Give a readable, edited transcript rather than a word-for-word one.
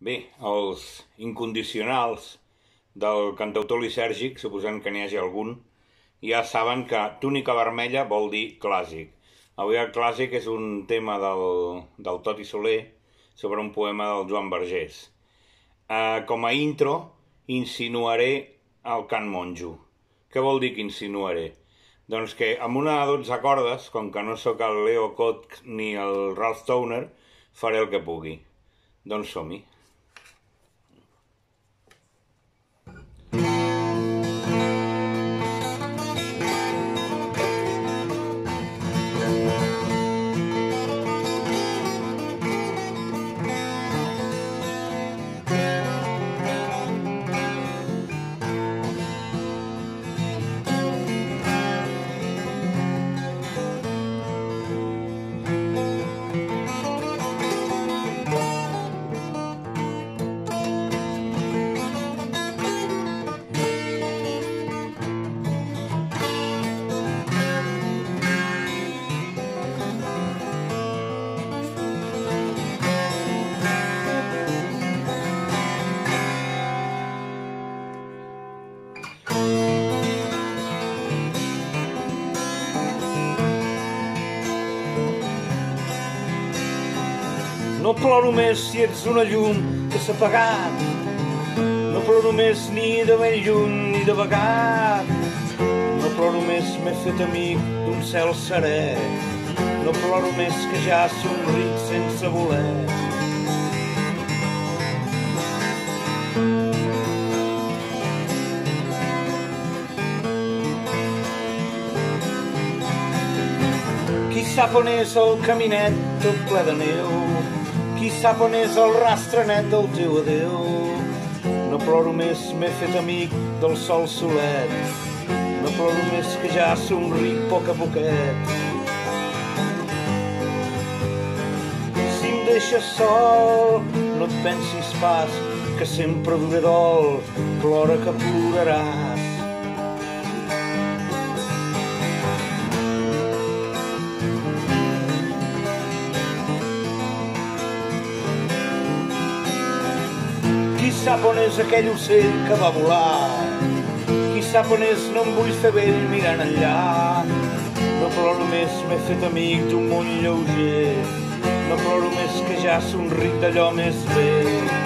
Bé, els incondicionals del cantautor lisèrgic, suposant que n'hi hagi algun, ja saben que túnica vermella vol dir clàssic. Avui el clàssic és un tema del Toti Soler sobre un poema del Joan Vergés. Com a intro, insinuaré el cant monjo. Què vol dir que insinuaré? Doncs que amb una de 12 cordes, com que no sóc el Leo Koch ni el Ralph Towner, faré el que pugui. Doncs som-hi. No ploro més si ets una llum que s'ha apagat. No ploro més ni de ben lluny ni de vagat. No ploro més, m'he fet amic d'un cel serè. No ploro més que ja somric sense voler. Qui sap on és el caminet tot ple de neu? Qui sap on és el rastre net del teu adeu? No ploro més, m'he fet amic del sol solet. No ploro més que ja somric poc a poquet. Si em deixes sol, no et pensis pas que sempre duré dol. Plora que ploraràs. Qui sap on és aquell ocell que va volar? Qui sap on és, no em vull fer vell mirant enllà. No ploro més, m'he fet amic d'un món lleuger. No ploro més que ja somric d'allò més vell.